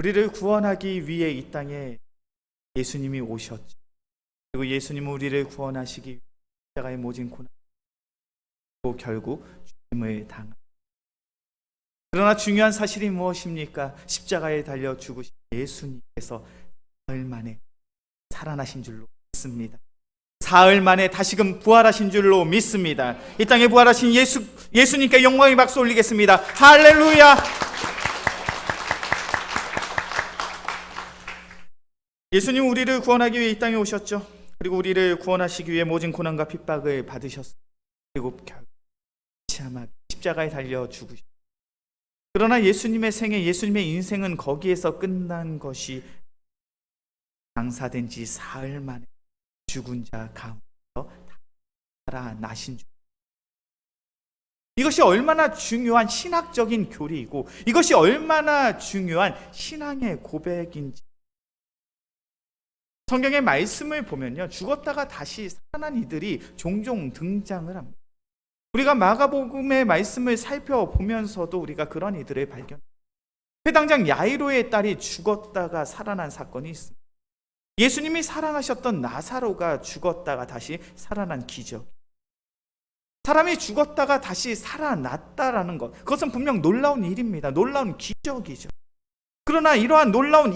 우리를 구원하기 위해 이 땅에 예수님이 오셨죠. 그리고 예수님은 우리를 구원하시기 위해 십자가의 모진 고난, 그리고 결국 죽음을 당합니다. 그러나 중요한 사실이 무엇입니까? 십자가에 달려 죽으신 예수님께서 사흘 만에 살아나신 줄로 믿습니다. 사흘 만에 다시금 부활하신 줄로 믿습니다. 이 땅에 부활하신 예수님께 영광의 박수 올리겠습니다. 할렐루야! 예수님 우리를 구원하기 위해 이 땅에 오셨죠. 그리고 우리를 구원하시기 위해 모진 고난과 핍박을 받으셨습니다. 그리고 결국 십자가에 달려 죽으셨습니다. 그러나 예수님의 생애, 예수님의 인생은 거기에서 끝난 것이 장사된 지 사흘 만에 죽은 자 가운데서 살아나신 줄. 이것이 얼마나 중요한 신학적인 교리이고 이것이 얼마나 중요한 신앙의 고백인지. 성경의 말씀을 보면요, 죽었다가 다시 살아난 이들이 종종 등장을 합니다. 우리가 마가복음의 말씀을 살펴보면서도 우리가 그런 이들을 발견합니다. 회당장 야이로의 딸이 죽었다가 살아난 사건이 있습니다. 예수님이 사랑하셨던 나사로가 죽었다가 다시 살아난 기적. 사람이 죽었다가 다시 살아났다라는 것, 그것은 분명 놀라운 일입니다. 놀라운 기적이죠. 그러나 이러한 놀라운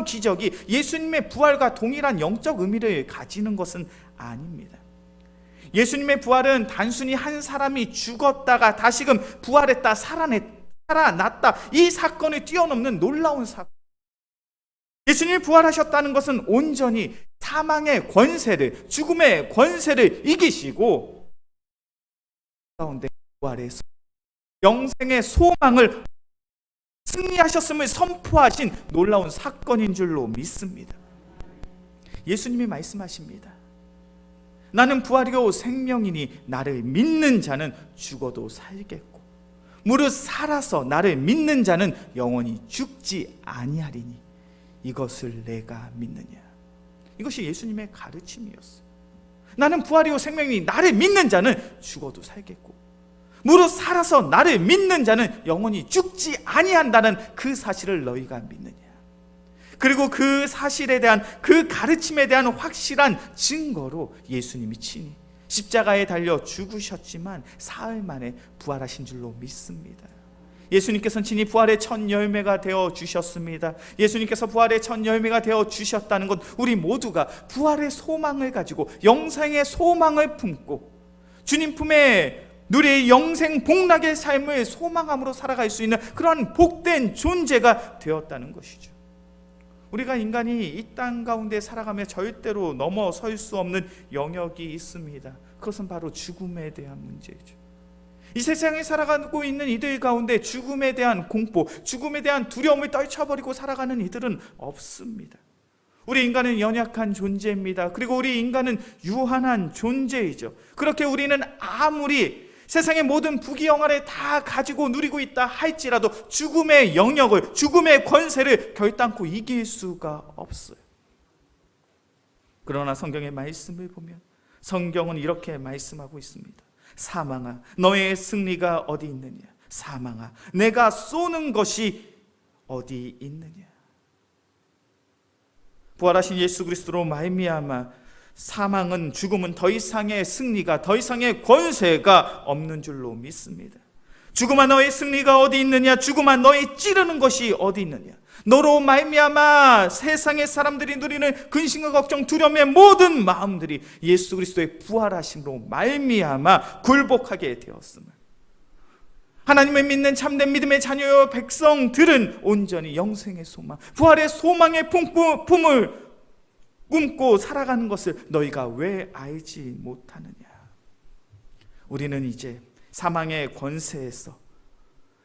기적이 예수님의 부활과 동일한 영적 의미를 가지는 것은 아닙니다. 예수님의 부활은 단순히 한 사람이 죽었다가 다시금 부활했다, 살아났다, 이 사건을 뛰어넘는 놀라운 사건. 예수님이 부활하셨다는 것은 온전히 사망의 권세를, 죽음의 권세를 이기시고 가운데 부활해서 영생의 소망을 승리하셨음을 선포하신 놀라운 사건인 줄로 믿습니다. 예수님이 말씀하십니다. 나는 부활이요 생명이니 나를 믿는 자는 죽어도 살겠고 무릇 살아서 나를 믿는 자는 영원히 죽지 아니하리니 이것을 내가 믿느냐. 이것이 예수님의 가르침이었어요. 나는 부활이요 생명이니 나를 믿는 자는 죽어도 살겠고 무릇 살아서 나를 믿는 자는 영원히 죽지 아니한다는 그 사실을 너희가 믿느냐. 그리고 그 사실에 대한, 그 가르침에 대한 확실한 증거로 예수님이 친히 십자가에 달려 죽으셨지만 사흘 만에 부활하신 줄로 믿습니다. 예수님께서는 친히 부활의 첫 열매가 되어 주셨습니다. 예수님께서 부활의 첫 열매가 되어 주셨다는 것, 우리 모두가 부활의 소망을 가지고 영생의 소망을 품고 주님 품에 누리의 영생 복락의 삶을 소망함으로 살아갈 수 있는 그러한 복된 존재가 되었다는 것이죠. 우리가 인간이 이 땅 가운데 살아가며 절대로 넘어설 수 없는 영역이 있습니다. 그것은 바로 죽음에 대한 문제죠. 이 세상에 살아가고 있는 이들 가운데 죽음에 대한 공포, 죽음에 대한 두려움을 떨쳐버리고 살아가는 이들은 없습니다. 우리 인간은 연약한 존재입니다. 그리고 우리 인간은 유한한 존재이죠. 그렇게 우리는 아무리 세상의 모든 부귀영화를 다 가지고 누리고 있다 할지라도 죽음의 영역을, 죽음의 권세를 결단코 이길 수가 없어요. 그러나 성경의 말씀을 보면 성경은 이렇게 말씀하고 있습니다. 사망아, 너의 승리가 어디 있느냐? 사망아, 내가 쏘는 것이 어디 있느냐? 부활하신 예수 그리스도로 말미암아 사망은, 죽음은 더 이상의 승리가, 더 이상의 권세가 없는 줄로 믿습니다. 죽음아, 너의 승리가 어디 있느냐? 죽음아, 너의 찌르는 것이 어디 있느냐? 너로 말미암아 세상의 사람들이 누리는 근심과 걱정, 두려움의 모든 마음들이 예수 그리스도의 부활하심으로 말미암아 굴복하게 되었음을, 하나님을 믿는 참된 믿음의 자녀여 백성들은 온전히 영생의 소망, 부활의 소망의 품을 꿈고 살아가는 것을 너희가 왜 알지 못하느냐. 우리는 이제 사망의 권세에서,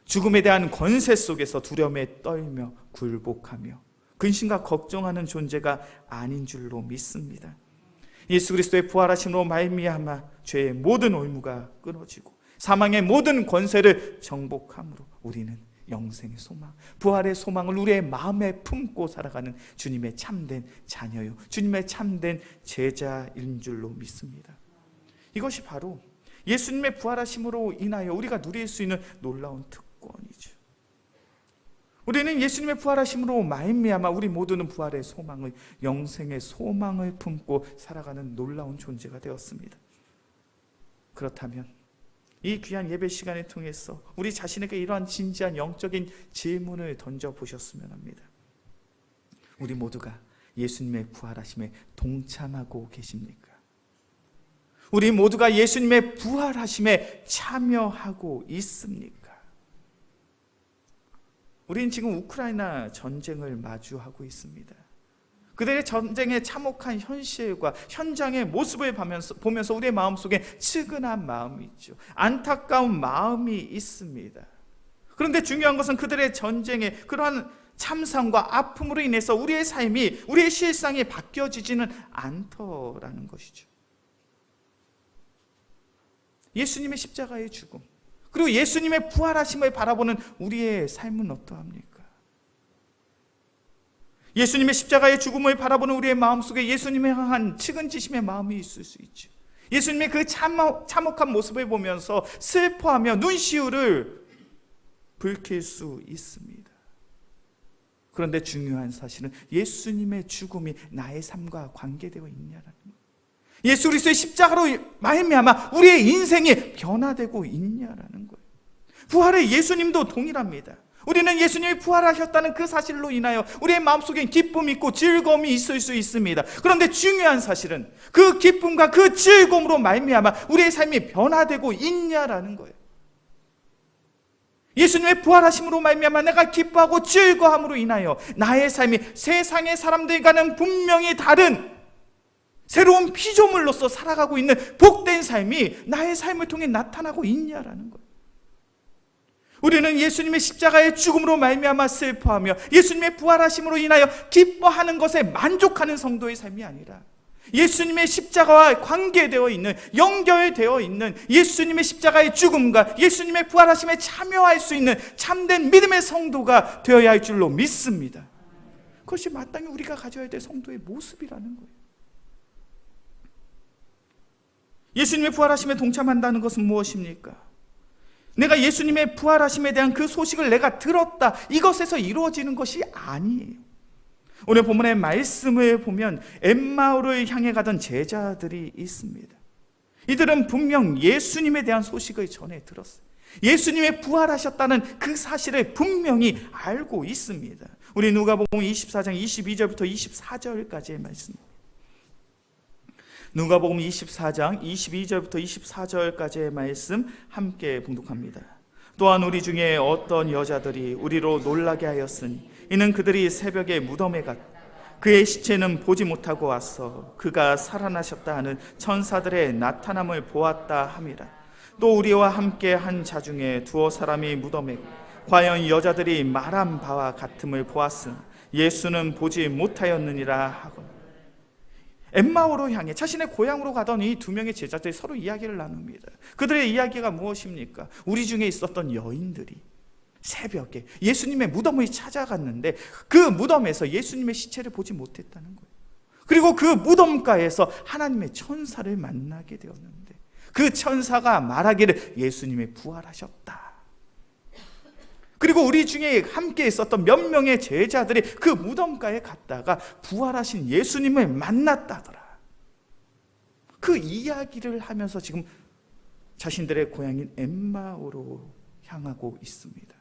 죽음에 대한 권세 속에서 두려움에 떨며 굴복하며 근심과 걱정하는 존재가 아닌 줄로 믿습니다. 예수 그리스도의 부활하심으로 말미암아 죄의 모든 올무가 끊어지고 사망의 모든 권세를 정복함으로 우리는 영생의 소망, 부활의 소망을 우리의 마음에 품고 살아가는 주님의 참된 자녀요, 주님의 참된 제자인 줄로 믿습니다. 이것이 바로 예수님의 부활하심으로 인하여 우리가 누릴 수 있는 놀라운 특권이죠. 우리는 예수님의 부활하심으로 말미암아 우리 모두는 부활의 소망을, 영생의 소망을 품고 살아가는 놀라운 존재가 되었습니다. 그렇다면 이 귀한 예배 시간을 통해서 우리 자신에게 이러한 진지한 영적인 질문을 던져보셨으면 합니다. 우리 모두가 예수님의 부활하심에 동참하고 계십니까? 우리 모두가 예수님의 부활하심에 참여하고 있습니까? 우리는 지금 우크라이나 전쟁을 마주하고 있습니다. 그들의 전쟁의 참혹한 현실과 현장의 모습을 보면서 우리의 마음속에 측은한 마음이 있죠. 안타까운 마음이 있습니다. 그런데 중요한 것은 그들의 전쟁의 그러한 참상과 아픔으로 인해서 우리의 삶이, 우리의 실상이 바뀌어지지는 않더라는 것이죠. 예수님의 십자가의 죽음, 그리고 예수님의 부활하심을 바라보는 우리의 삶은 어떠합니까? 예수님의 십자가의 죽음을 바라보는 우리의 마음속에 예수님에 향한 측은지심의 마음이 있을 수 있죠. 예수님의 그 참혹한 모습을 보면서 슬퍼하며 눈시울을 붉힐 수 있습니다. 그런데 중요한 사실은 예수님의 죽음이 나의 삶과 관계되어 있냐라는 거예요. 예수 그리스도의 십자가로 말미암아 우리의 인생이 변화되고 있냐라는 거예요. 부활의 예수님도 동일합니다. 우리는 예수님이 부활하셨다는 그 사실로 인하여 우리의 마음속에 기쁨이 있고 즐거움이 있을 수 있습니다. 그런데 중요한 사실은 그 기쁨과 그 즐거움으로 말미암아 우리의 삶이 변화되고 있냐라는 거예요. 예수님의 부활하심으로 말미암아 내가 기뻐하고 즐거움으로 인하여 나의 삶이 세상의 사람들과는 분명히 다른 새로운 피조물로서 살아가고 있는 복된 삶이 나의 삶을 통해 나타나고 있냐라는 거예요. 우리는 예수님의 십자가의 죽음으로 말미암아 슬퍼하며 예수님의 부활하심으로 인하여 기뻐하는 것에 만족하는 성도의 삶이 아니라 예수님의 십자가와 관계되어 있는, 연결되어 있는 예수님의 십자가의 죽음과 예수님의 부활하심에 참여할 수 있는 참된 믿음의 성도가 되어야 할 줄로 믿습니다. 그것이 마땅히 우리가 가져야 될 성도의 모습이라는 거예요. 예수님의 부활하심에 동참한다는 것은 무엇입니까? 내가 예수님의 부활하심에 대한 그 소식을 내가 들었다, 이것에서 이루어지는 것이 아니에요. 오늘 본문의 말씀을 보면 엠마오를 향해 가던 제자들이 있습니다. 이들은 분명 예수님에 대한 소식을 전해 들었어요. 예수님의 부활하셨다는 그 사실을 분명히 알고 있습니다. 우리 누가복음 24장 22절부터 24절까지의 말씀. 누가복음 24장 22절부터 24절까지의 말씀 함께 봉독합니다. 또한 우리 중에 어떤 여자들이 우리로 놀라게 하였으니 이는 그들이 새벽에 무덤에 갔다 그의 시체는 보지 못하고 와서 그가 살아나셨다 하는 천사들의 나타남을 보았다 함이라. 또 우리와 함께 한 자 중에 두어 사람이 무덤에 과연 여자들이 말한 바와 같음을 보았으나 예수는 보지 못하였느니라 하고, 엠마오로 향해 자신의 고향으로 가던 이 두 명의 제자들이 서로 이야기를 나눕니다. 그들의 이야기가 무엇입니까? 우리 중에 있었던 여인들이 새벽에 예수님의 무덤을 찾아갔는데 그 무덤에서 예수님의 시체를 보지 못했다는 거예요. 그리고 그 무덤가에서 하나님의 천사를 만나게 되었는데 그 천사가 말하기를 예수님이 부활하셨다. 그리고 우리 중에 함께 있었던 몇 명의 제자들이 그 무덤가에 갔다가 부활하신 예수님을 만났다더라. 그 이야기를 하면서 지금 자신들의 고향인 엠마오로 향하고 있습니다.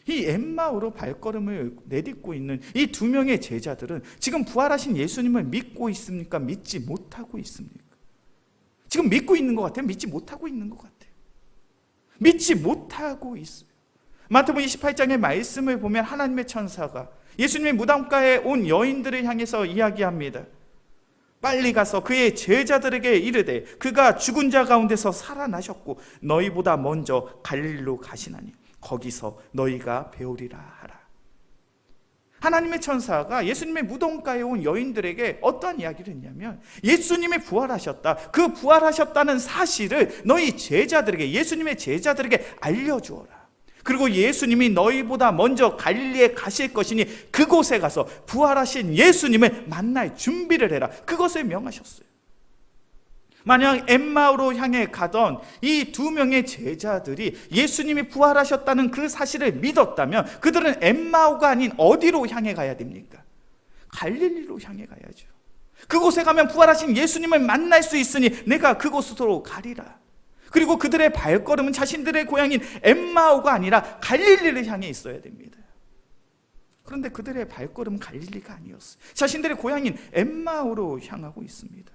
이 엠마오로 발걸음을 내딛고 있는 이 두 명의 제자들은 지금 부활하신 예수님을 믿고 있습니까? 믿지 못하고 있습니까? 지금 믿고 있는 것 같아요? 믿지 못하고 있는 것 같아요? 믿지 못하고 있어요. 마태복음 28장의 말씀을 보면 하나님의 천사가 예수님의 무덤가에 온 여인들을 향해서 이야기합니다. 빨리 가서 그의 제자들에게 이르되 그가 죽은 자 가운데서 살아나셨고 너희보다 먼저 갈릴리로 가시나니 거기서 너희가 배우리라 하라. 하나님의 천사가 예수님의 무덤가에 온 여인들에게 어떤 이야기를 했냐면 예수님이 부활하셨다, 그 부활하셨다는 사실을 너희 제자들에게, 예수님의 제자들에게 알려주어라. 그리고 예수님이 너희보다 먼저 갈릴리에 가실 것이니 그곳에 가서 부활하신 예수님을 만날 준비를 해라. 그것을 명하셨어요. 만약 엠마오로 향해 가던 이 두 명의 제자들이 예수님이 부활하셨다는 그 사실을 믿었다면 그들은 엠마오가 아닌 어디로 향해 가야 됩니까? 갈릴리로 향해 가야죠. 그곳에 가면 부활하신 예수님을 만날 수 있으니 내가 그곳으로 가리라. 그리고 그들의 발걸음은 자신들의 고향인 엠마오가 아니라 갈릴리를 향해 있어야 됩니다. 그런데 그들의 발걸음은 갈릴리가 아니었어요. 자신들의 고향인 엠마오로 향하고 있습니다.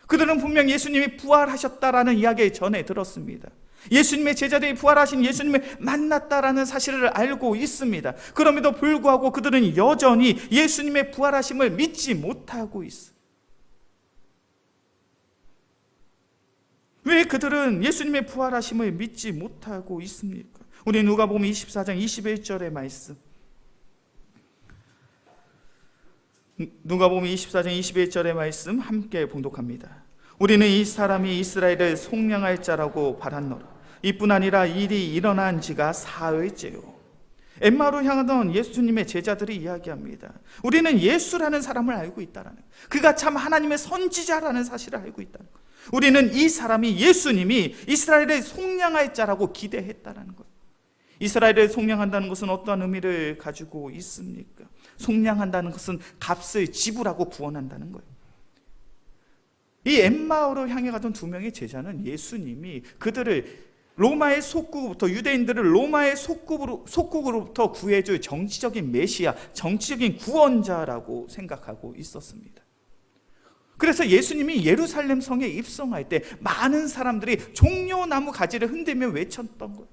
그들은 분명 예수님이 부활하셨다라는 이야기를 전해 들었습니다. 예수님의 제자들이 부활하신 예수님을 만났다라는 사실을 알고 있습니다. 그럼에도 불구하고 그들은 여전히 예수님의 부활하심을 믿지 못하고 있어요. 왜 그들은 예수님의 부활하심을 믿지 못하고 있습니까? 우리 누가복음 24장 21절의 말씀, 누가복음 24장 21절의 말씀 함께 봉독합니다. 우리는 이 사람이 이스라엘을 속량할 자라고 바랐노라. 이뿐 아니라 일이 일어난 지가 사흘째요. 엠마오로 향하던 예수님의 제자들이 이야기합니다. 우리는 예수라는 사람을 알고 있다라는, 그가 참 하나님의 선지자라는 사실을 알고 있다는 것. 우리는 이 사람이, 예수님이 이스라엘을 속량할 자라고 기대했다라는 것. 이스라엘을 속량한다는 것은 어떠한 의미를 가지고 있습니까? 속량한다는 것은 값을 지불하고 구원한다는 거예요. 이 엠마오로 향해 가던 두 명의 제자는 예수님이 그들을 로마의 속국으로부터, 유대인들을 로마의 속국으로부터 구해줄 정치적인 메시아, 정치적인 구원자라고 생각하고 있었습니다. 그래서 예수님이 예루살렘 성에 입성할 때 많은 사람들이 종려나무 가지를 흔들며 외쳤던 거예요.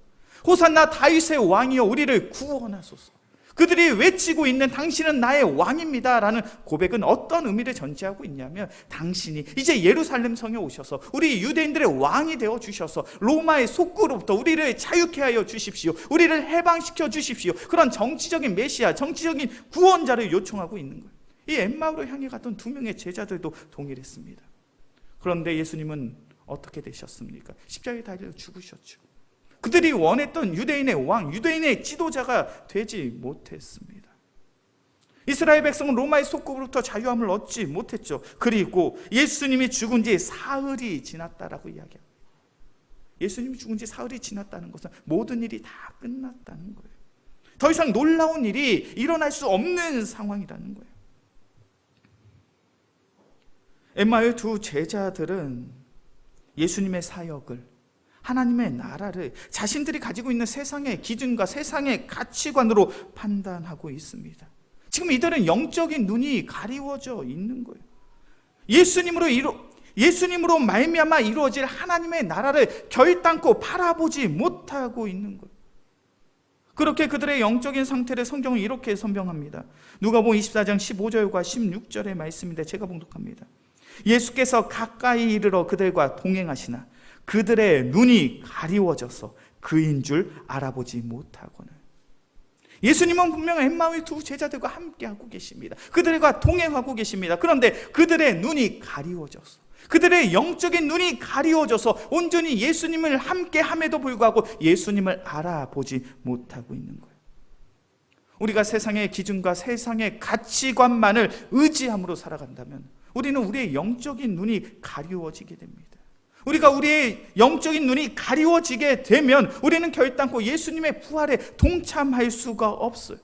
호산나 다윗의 왕이여 우리를 구원하소서. 그들이 외치고 있는 당신은 나의 왕입니다 라는 고백은 어떤 의미를 전제하고 있냐면, 당신이 이제 예루살렘 성에 오셔서 우리 유대인들의 왕이 되어 주셔서 로마의 속국으로부터 우리를 자유케 하여 주십시오, 우리를 해방시켜 주십시오, 그런 정치적인 메시아, 정치적인 구원자를 요청하고 있는 거예요. 이 엠마오로 향해 갔던 두 명의 제자들도 동일했습니다. 그런데 예수님은 어떻게 되셨습니까? 십자가에 달려 죽으셨죠. 그들이 원했던 유대인의 왕, 유대인의 지도자가 되지 못했습니다. 이스라엘 백성은 로마의 속국으로부터 자유함을 얻지 못했죠. 그리고 예수님이 죽은 지 사흘이 지났다라고 이야기합니다. 예수님이 죽은 지 사흘이 지났다는 것은 모든 일이 다 끝났다는 거예요. 더 이상 놀라운 일이 일어날 수 없는 상황이라는 거예요. 엠마오의 두 제자들은 예수님의 사역을, 하나님의 나라를 자신들이 가지고 있는 세상의 기준과 세상의 가치관으로 판단하고 있습니다. 지금 이들은 영적인 눈이 가리워져 있는 거예요. 예수님으로 말미암아 이루어질 하나님의 나라를 결단코 바라보지 못하고 있는 거예요. 그렇게 그들의 영적인 상태를 성경은 이렇게 설명합니다. 누가복음 24장 15절과 16절의 말씀인데 제가 봉독합니다. 예수께서 가까이 이르러 그들과 동행하시나 그들의 눈이 가리워져서 그인 줄 알아보지 못하고는. 예수님은 분명 엠마오의 두 제자들과 함께하고 계십니다. 그들과 동행하고 계십니다. 그런데 그들의 눈이 가리워져서, 그들의 영적인 눈이 가리워져서 온전히 예수님을 함께함에도 불구하고 예수님을 알아보지 못하고 있는 거예요. 우리가 세상의 기준과 세상의 가치관만을 의지함으로 살아간다면 우리는 우리의 영적인 눈이 가리워지게 됩니다. 우리가 우리의 영적인 눈이 가리워지게 되면 우리는 결단코 예수님의 부활에 동참할 수가 없어요.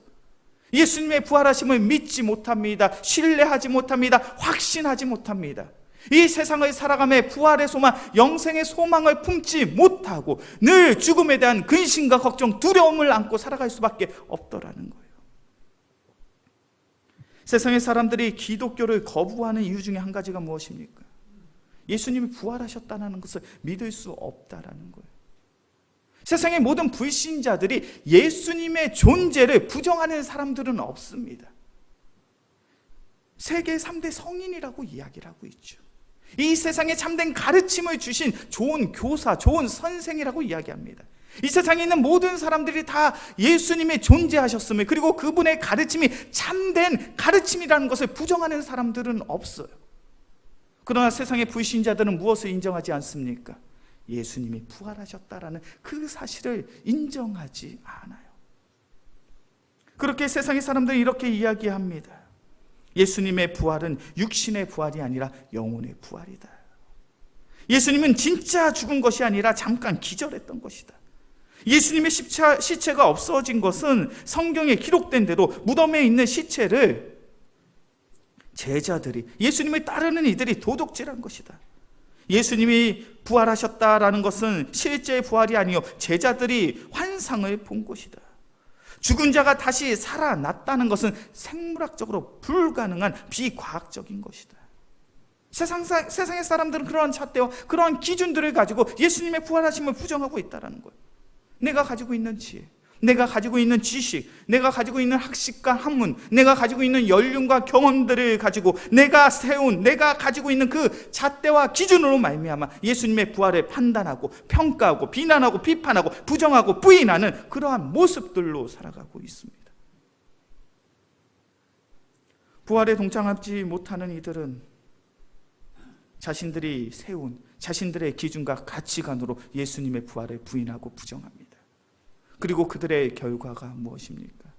예수님의 부활하심을 믿지 못합니다. 신뢰하지 못합니다. 확신하지 못합니다. 이 세상을 살아가며 부활의 소망, 영생의 소망을 품지 못하고 늘 죽음에 대한 근심과 걱정, 두려움을 안고 살아갈 수밖에 없더라는 거예요. 세상의 사람들이 기독교를 거부하는 이유 중에 한 가지가 무엇입니까? 예수님이 부활하셨다는 것을 믿을 수 없다라는 거예요. 세상의 모든 불신자들이 예수님의 존재를 부정하는 사람들은 없습니다. 세계 3대 성인이라고 이야기를 하고 있죠. 이 세상에 참된 가르침을 주신 좋은 교사, 좋은 선생이라고 이야기합니다. 이 세상에 있는 모든 사람들이 다 예수님이 존재하셨음을, 그리고 그분의 가르침이 참된 가르침이라는 것을 부정하는 사람들은 없어요. 그러나 세상의 불신자들은 무엇을 인정하지 않습니까? 예수님이 부활하셨다라는 그 사실을 인정하지 않아요. 그렇게 세상의 사람들은 이렇게 이야기합니다. 예수님의 부활은 육신의 부활이 아니라 영혼의 부활이다. 예수님은 진짜 죽은 것이 아니라 잠깐 기절했던 것이다. 예수님의 시체가 없어진 것은 성경에 기록된 대로 무덤에 있는 시체를 제자들이, 예수님을 따르는 이들이 도둑질한 것이다. 예수님이 부활하셨다라는 것은 실제 부활이 아니요 제자들이 환상을 본 것이다. 죽은 자가 다시 살아났다는 것은 생물학적으로 불가능한 비과학적인 것이다. 세상의 사람들은 그러한 잣대와 그러한 기준들을 가지고 예수님의 부활하심을 부정하고 있다는 거예요. 내가 가지고 있는 지혜, 내가 가지고 있는 지식, 내가 가지고 있는 학식과 학문, 내가 가지고 있는 연륜과 경험들을 가지고 내가 가지고 있는 그 잣대와 기준으로 말미암아 예수님의 부활을 판단하고 평가하고 비난하고 비판하고 부정하고 부인하는 그러한 모습들로 살아가고 있습니다. 부활에 동참하지 못하는 이들은 자신들이 세운 자신들의 기준과 가치관으로 예수님의 부활을 부인하고 부정합니다. 그리고 그들의 결과가 무엇입니까?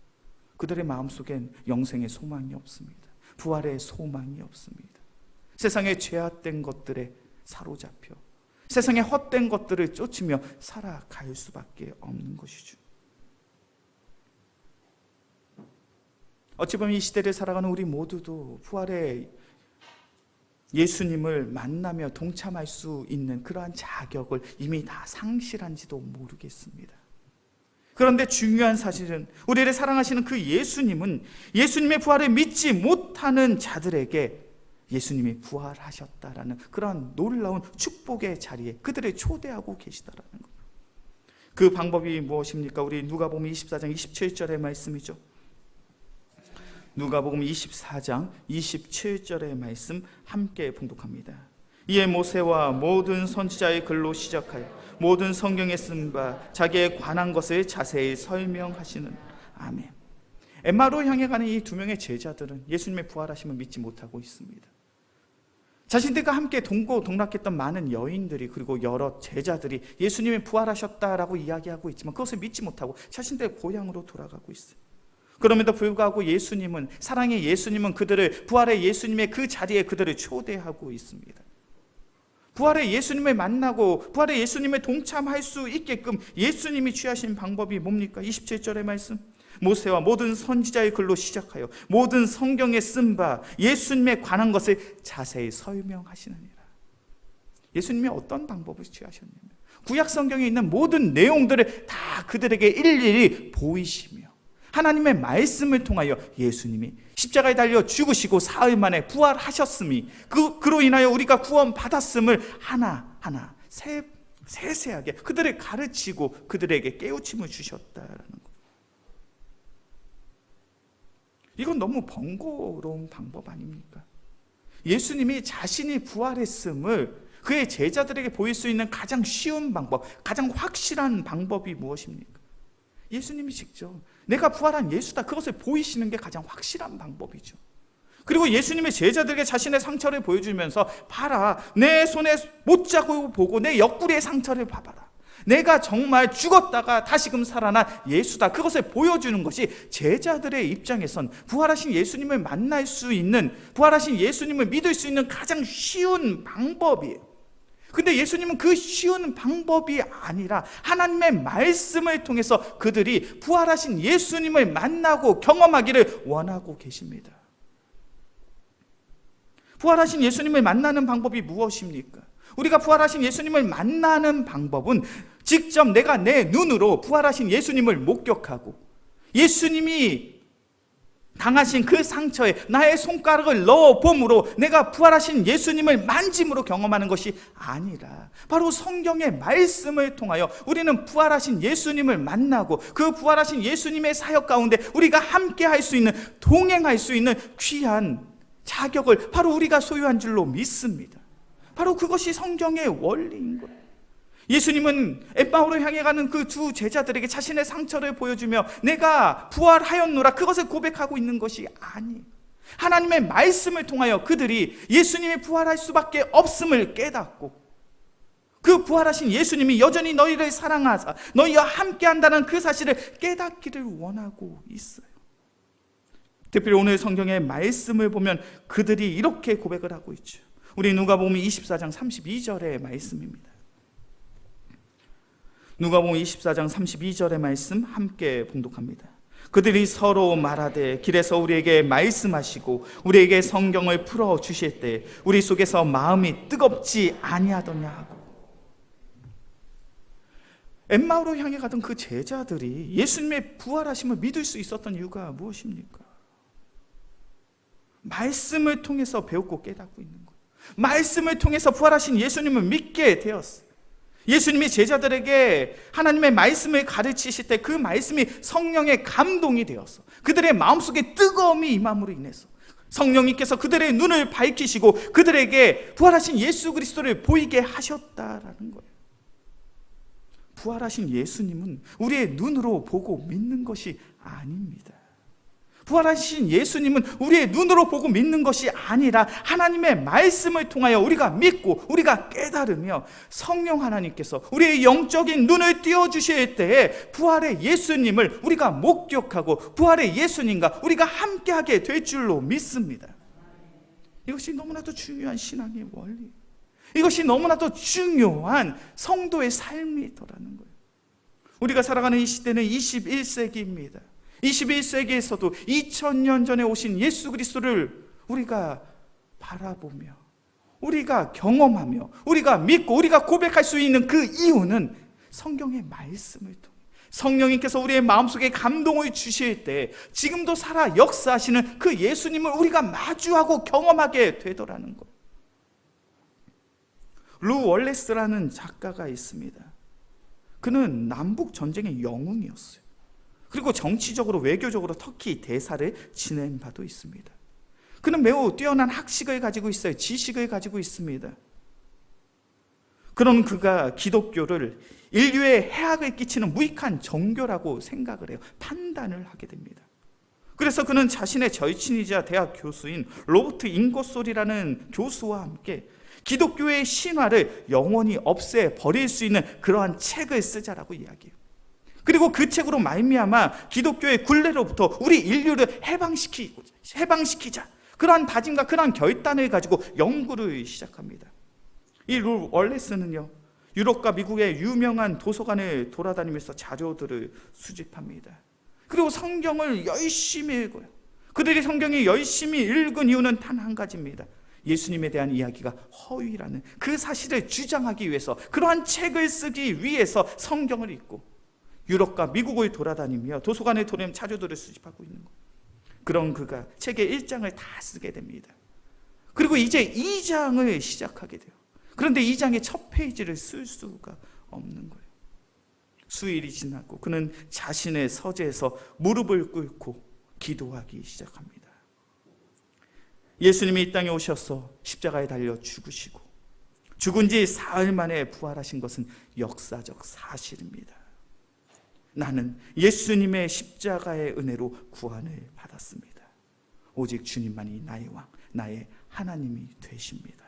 그들의 마음속엔 영생의 소망이 없습니다. 부활의 소망이 없습니다. 세상의 죄악된 것들에 사로잡혀 세상의 헛된 것들을 쫓으며 살아갈 수밖에 없는 것이죠. 어찌 보면 이 시대를 살아가는 우리 모두도 부활의 예수님을 만나며 동참할 수 있는 그러한 자격을 이미 다 상실한지도 모르겠습니다. 그런데 중요한 사실은 우리를 사랑하시는 그 예수님은 예수님의 부활을 믿지 못하는 자들에게 예수님이 부활하셨다라는 그러한 놀라운 축복의 자리에 그들을 초대하고 계시다라는 것. 그 방법이 무엇입니까? 우리 누가복음 24장 27절의 말씀이죠. 누가복음 24장 27절의 말씀 함께 봉독합니다. 이에 모세와 모든 선지자의 글로 시작하여 모든 성경에 쓴 바 자기에 관한 것을 자세히 설명하시는. 아멘. 엠마오로 향해 가는 이 두 명의 제자들은 예수님의 부활하심을 믿지 못하고 있습니다. 자신들과 함께 동고동락했던 많은 여인들이 그리고 여러 제자들이 예수님이 부활하셨다라고 이야기하고 있지만 그것을 믿지 못하고 자신들의 고향으로 돌아가고 있어요. 그럼에도 불구하고 예수님은, 사랑의 예수님은 그들을, 부활의 예수님의 그 자리에 그들을 초대하고 있습니다. 부활의 예수님을 만나고 부활의 예수님을 동참할 수 있게끔 예수님이 취하신 방법이 뭡니까? 27절의 말씀, 모세와 모든 선지자의 글로 시작하여 모든 성경에 쓴 바 예수님에 관한 것을 자세히 설명하시느니라. 예수님이 어떤 방법을 취하셨냐면 구약 성경에 있는 모든 내용들을 다 그들에게 일일이 보이시며 하나님의 말씀을 통하여 예수님이 십자가에 달려 죽으시고 사흘 만에 부활하셨음이 그로 인하여 우리가 구원받았음을 하나하나 세세하게 그들을 가르치고 그들에게 깨우침을 주셨다라는 것. 이건 너무 번거로운 방법 아닙니까? 예수님이 자신이 부활했음을 그의 제자들에게 보일 수 있는 가장 쉬운 방법, 가장 확실한 방법이 무엇입니까? 예수님이 직접 내가 부활한 예수다, 그것을 보이시는 게 가장 확실한 방법이죠. 그리고 예수님의 제자들에게 자신의 상처를 보여주면서 봐라, 내 손에 못자국 보고 내 옆구리의 상처를 봐봐라, 내가 정말 죽었다가 다시금 살아난 예수다, 그것을 보여주는 것이 제자들의 입장에선 부활하신 예수님을 만날 수 있는, 부활하신 예수님을 믿을 수 있는 가장 쉬운 방법이에요. 근데 예수님은 그 쉬운 방법이 아니라 하나님의 말씀을 통해서 그들이 부활하신 예수님을 만나고 경험하기를 원하고 계십니다. 부활하신 예수님을 만나는 방법이 무엇입니까? 우리가 부활하신 예수님을 만나는 방법은 직접 내가 내 눈으로 부활하신 예수님을 목격하고 예수님이 당하신 그 상처에 나의 손가락을 넣어봄으로 내가 부활하신 예수님을 만짐으로 경험하는 것이 아니라 바로 성경의 말씀을 통하여 우리는 부활하신 예수님을 만나고 그 부활하신 예수님의 사역 가운데 우리가 함께 할 수 있는, 동행할 수 있는 귀한 자격을 바로 우리가 소유한 줄로 믿습니다. 바로 그것이 성경의 원리인 거예요. 예수님은 엠마오로 향해 가는 그 두 제자들에게 자신의 상처를 보여주며 내가 부활하였노라 그것을 고백하고 있는 것이 아니에요. 하나님의 말씀을 통하여 그들이 예수님이 부활할 수밖에 없음을 깨닫고 그 부활하신 예수님이 여전히 너희를 사랑하사 너희와 함께한다는 그 사실을 깨닫기를 원하고 있어요. 특별히 오늘 성경의 말씀을 보면 그들이 이렇게 고백을 하고 있죠. 우리 누가복음 24장 32절의 말씀입니다. 누가복음 24장 32절의 말씀 함께 봉독합니다. 그들이 서로 말하되 길에서 우리에게 말씀하시고 우리에게 성경을 풀어 주실 때 우리 속에서 마음이 뜨겁지 아니하더냐 하고. 엠마오로 향해 가던 그 제자들이 예수님의 부활하심을 믿을 수 있었던 이유가 무엇입니까? 말씀을 통해서 배웠고 깨닫고 있는 거예요. 말씀을 통해서 부활하신 예수님을 믿게 되었어요. 예수님이 제자들에게 하나님의 말씀을 가르치실 때 그 말씀이 성령의 감동이 되어서 그들의 마음속에 뜨거움이 임함으로 인해서 성령님께서 그들의 눈을 밝히시고 그들에게 부활하신 예수 그리스도를 보이게 하셨다라는 거예요. 부활하신 예수님은 우리의 눈으로 보고 믿는 것이 아닙니다. 부활하신 예수님은 우리의 눈으로 보고 믿는 것이 아니라 하나님의 말씀을 통하여 우리가 믿고 우리가 깨달으며 성령 하나님께서 우리의 영적인 눈을 띄워주실 때에 부활의 예수님을 우리가 목격하고 부활의 예수님과 우리가 함께하게 될 줄로 믿습니다. 이것이 너무나도 중요한 신앙의 원리, 이것이 너무나도 중요한 성도의 삶이더라는 거예요. 우리가 살아가는 이 시대는 21세기입니다. 21세기에서도 2000년 전에 오신 예수 그리스도를 우리가 바라보며 우리가 경험하며 우리가 믿고 우리가 고백할 수 있는 그 이유는 성경의 말씀을 통해 성령님께서 우리의 마음속에 감동을 주실 때 지금도 살아 역사하시는 그 예수님을 우리가 마주하고 경험하게 되더라는 거예요. 루 월레스라는 작가가 있습니다. 그는 남북 전쟁의 영웅이었어요. 그리고 정치적으로 외교적으로 터키 대사를 지낸 바도 있습니다. 그는 매우 뛰어난 학식을 가지고 있어요. 지식을 가지고 있습니다. 그런 그가 기독교를 인류에 해악을 끼치는 무익한 종교라고 생각을 해요. 판단을 하게 됩니다. 그래서 그는 자신의 절친이자 대학 교수인 로버트 잉거솔이라는 교수와 함께 기독교의 신화를 영원히 없애버릴 수 있는 그러한 책을 쓰자라고 이야기해요. 그리고 그 책으로 말미암아 기독교의 굴레로부터 우리 인류를 해방시키자, 그러한 다짐과 그러한 결단을 가지고 연구를 시작합니다. 이 루 월레스는요, 유럽과 미국의 유명한 도서관을 돌아다니면서 자료들을 수집합니다. 그리고 성경을 열심히 읽어요. 그들이 성경을 열심히 읽은 이유는 단 한 가지입니다. 예수님에 대한 이야기가 허위라는 그 사실을 주장하기 위해서, 그러한 책을 쓰기 위해서 성경을 읽고 유럽과 미국을 돌아다니며 도서관에 돌아다니며 자료들을 수집하고 있는 거예요. 그런 그가 책의 1장을 다 쓰게 됩니다. 그리고 이제 2장을 시작하게 돼요. 그런데 2장의 첫 페이지를 쓸 수가 없는 거예요. 수일이 지나고 그는 자신의 서재에서 무릎을 꿇고 기도하기 시작합니다. 예수님이 이 땅에 오셔서 십자가에 달려 죽으시고 죽은 지 사흘 만에 부활하신 것은 역사적 사실입니다. 나는 예수님의 십자가의 은혜로 구원을 받았습니다. 오직 주님만이 나의 왕, 나의 하나님이 되십니다.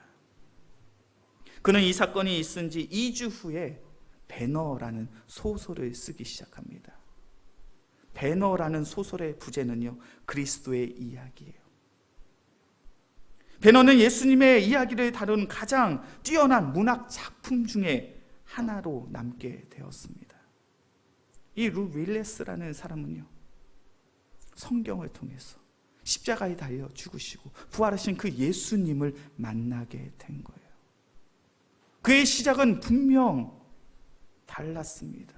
그는 이 사건이 있은 지 2주 후에 배너라는 소설을 쓰기 시작합니다. 배너라는 소설의 부제는요, 그리스도의 이야기예요. 배너는 예수님의 이야기를 다룬 가장 뛰어난 문학 작품 중에 하나로 남게 되었습니다. 이 루 윌레스라는 사람은요, 성경을 통해서 십자가에 달려 죽으시고 부활하신 그 예수님을 만나게 된 거예요. 그의 시작은 분명 달랐습니다.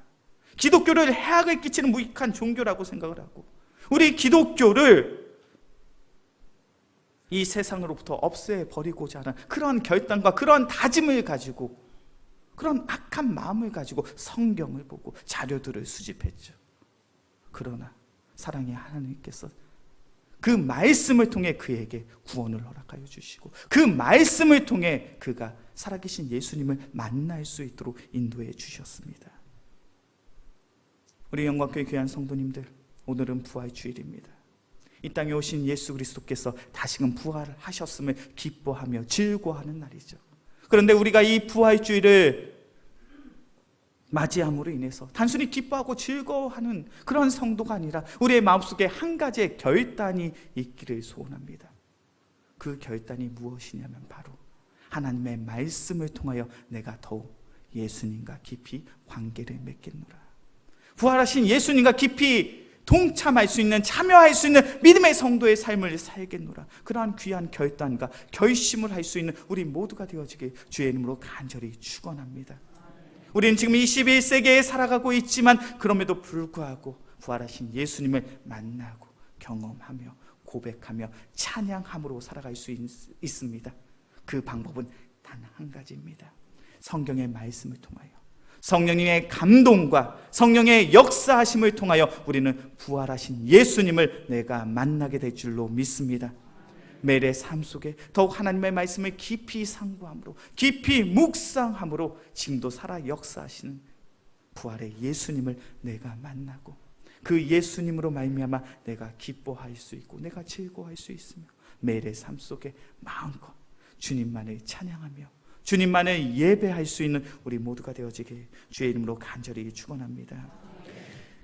기독교를 해악을 끼치는 무익한 종교라고 생각을 하고 우리 기독교를 이 세상으로부터 없애버리고자 하는 그런 결단과 그런 다짐을 가지고, 그런 악한 마음을 가지고 성경을 보고 자료들을 수집했죠. 그러나 사랑의 하나님께서 그 말씀을 통해 그에게 구원을 허락하여 주시고 그 말씀을 통해 그가 살아계신 예수님을 만날 수 있도록 인도해 주셨습니다. 우리 영광교회 귀한 성도님들, 오늘은 부활주일입니다. 이 땅에 오신 예수 그리스도께서 다시금 부활하셨음을 기뻐하며 즐거워하는 날이죠. 그런데 우리가 이 부활주일을 맞이함으로 인해서 단순히 기뻐하고 즐거워하는 그런 성도가 아니라 우리의 마음속에 한 가지의 결단이 있기를 소원합니다. 그 결단이 무엇이냐면 바로 하나님의 말씀을 통하여 내가 더욱 예수님과 깊이 관계를 맺겠노라. 부활하신 예수님과 깊이 동참할 수 있는, 참여할 수 있는 믿음의 성도의 삶을 살겠노라. 그러한 귀한 결단과 결심을 할 수 있는 우리 모두가 되어지길 주의 이름으로 간절히 축원합니다. 우리는 지금 21세기에 살아가고 있지만 그럼에도 불구하고 부활하신 예수님을 만나고 경험하며 고백하며 찬양함으로 살아갈 수 있습니다. 그 방법은 단 한 가지입니다. 성경의 말씀을 통하여, 성령님의 감동과 성령의 역사하심을 통하여 우리는 부활하신 예수님을 내가 만나게 될 줄로 믿습니다. 매일의 삶 속에 더욱 하나님의 말씀을 깊이 상고함으로, 깊이 묵상함으로 지금도 살아 역사하시는 부활의 예수님을 내가 만나고 그 예수님으로 말미암아 내가 기뻐할 수 있고 내가 즐거워할 수 있으며 매일의 삶 속에 마음껏 주님만을 찬양하며 주님만을 예배할 수 있는 우리 모두가 되어지길 주의 이름으로 간절히 축원합니다.